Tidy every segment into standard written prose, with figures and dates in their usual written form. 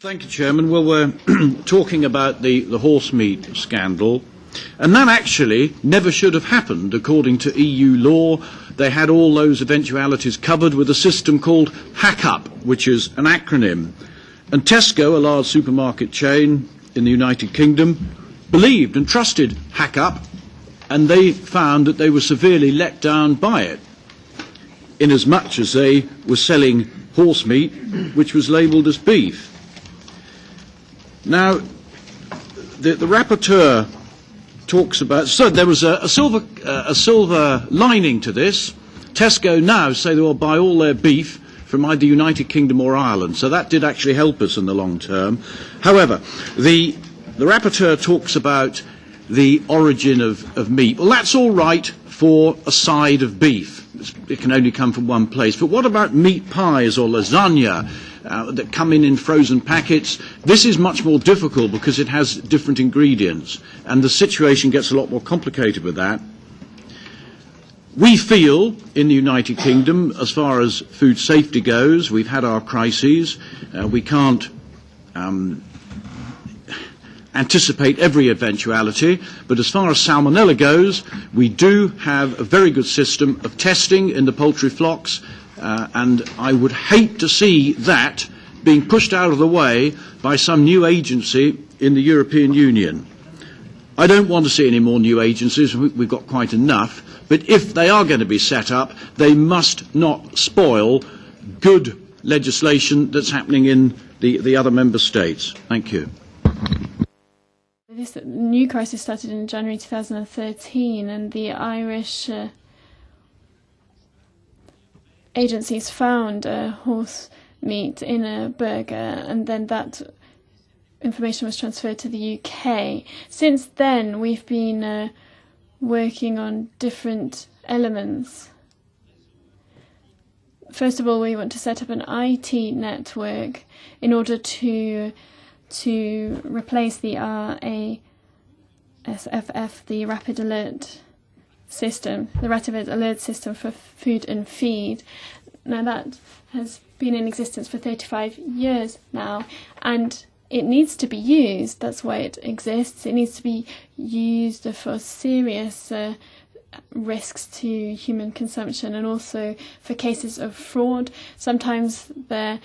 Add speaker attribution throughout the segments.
Speaker 1: Thank you, Chairman. Well, we're talking about the horse meat scandal, and that actually never should have happened according to EU law. They had all those eventualities covered with a system called HACCP, which is an acronym. And Tesco, a large supermarket chain in the United Kingdom, believed and trusted HACCP, and they found that they were severely let down by it, inasmuch as they were selling horse meat which was labelled as beef. Now, the rapporteur talks about, so there was a silver lining to this. Tesco now say they will buy all their beef from either United Kingdom or Ireland, so that did actually help us in the long term. However, the rapporteur talks about the origin of meat. Well, that's all right for a side of beef. It can only come from one place. But what about meat pies or lasagna that come in frozen packets? This is much more difficult because it has different ingredients, and the situation gets a lot more complicated with that. We feel in the United Kingdom, as far as food safety goes, we've had our crises. We can't anticipate every eventuality, but as far as salmonella goes, we do have a very good system of testing in the poultry flocks, and I would hate to see that being pushed out of the way by some new agency in the European Union. I don't want to see any more new agencies. We've got quite enough. But if they are going to be set up, they must not spoil good legislation that's happening in the other member states. Thank you.
Speaker 2: This new crisis started in January 2013, and the Irish agencies found horse meat in a burger, and then that information was transferred to the UK. Since then, we've been working on different elements. First of all, we want to set up an IT network in order to replace the RASFF, the Rapid Alert System, the Rapid Alert System for Food and Feed. Now that has been in existence for 35 years now, and it needs to be used. That's why it exists. It needs to be used for serious risks to human consumption, and also for cases of fraud. Sometimes there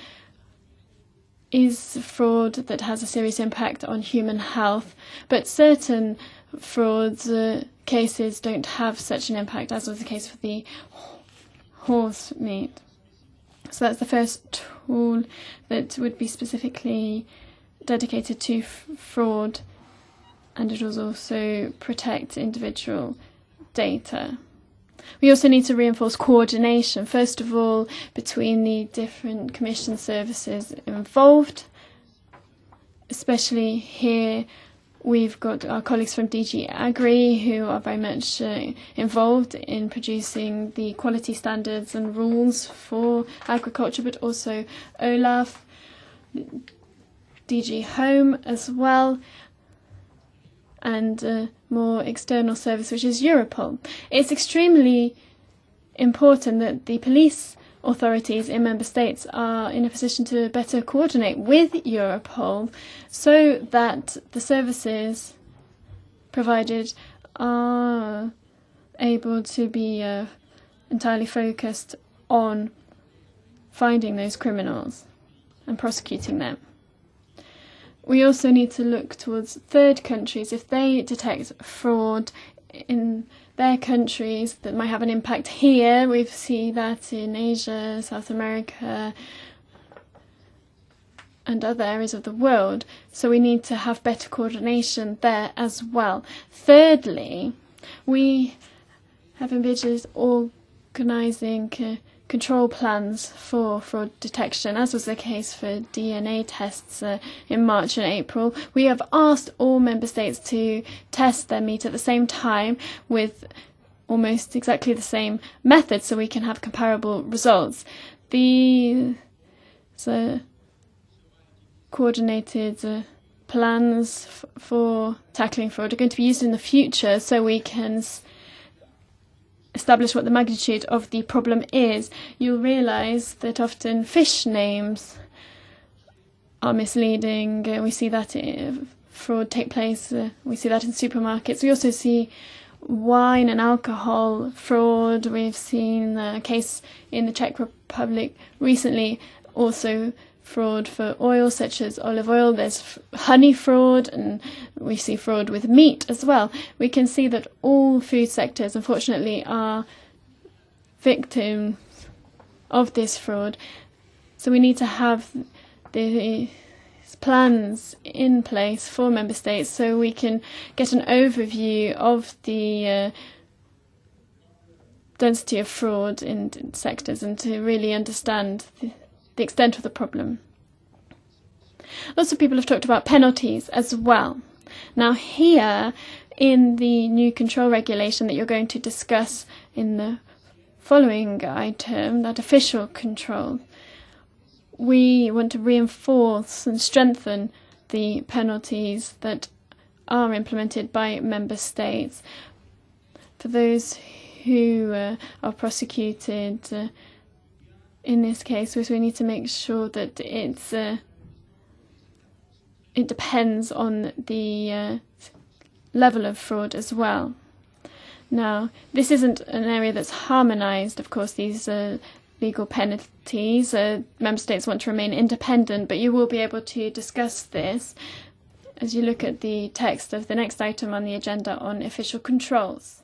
Speaker 2: is fraud that has a serious impact on human health, but certain frauds cases don't have such an impact, as was the case for the horse meat. So that's the first tool that would be specifically dedicated to fraud, and it will also protect individual data. We also need to reinforce coordination, first of all, between the different Commission services involved. Especially here, we've got our colleagues from DG AGRI who are very much involved in producing the quality standards and rules for agriculture, but also OLAF, DG Home as well, and more external service, which is Europol. It's extremely important that the police authorities in member states are in a position to better coordinate with Europol, so that the services provided are able to be entirely focused on finding those criminals and prosecuting them. We also need to look towards third countries. If they detect fraud in their countries that might have an impact here, we see that in Asia, South America, and other areas of the world. So we need to have better coordination there as well. Thirdly, we have envisaged organising control plans for fraud detection, as was the case for DNA tests in March and April. We have asked all member states to test their meat at the same time with almost exactly the same method, so we can have comparable results. These coordinated plans for tackling fraud are going to be used in the future, so we can establish what the magnitude of the problem is. You'll realise that often fish names are misleading. We see that fraud take place. We see that in supermarkets. We also see wine and alcohol fraud. We've seen a case in the Czech Republic recently, also fraud for oil, such as olive oil. There's honey fraud, and we see fraud with meat as well. We can see that all food sectors, unfortunately, are victims of this fraud. So we need to have the plans in place for member states so we can get an overview of the density of fraud in sectors and to really understand the extent of the problem. Lots of people have talked about penalties as well. Now here, in the new control regulation that you're going to discuss in the following item, that official control, we want to reinforce and strengthen the penalties that are implemented by member states for those who are prosecuted in this case. We need to make sure that it depends on the level of fraud as well. Now, this isn't an area that's harmonised, of course, these legal penalties. Member states want to remain independent, but you will be able to discuss this as you look at the text of the next item on the agenda on official controls.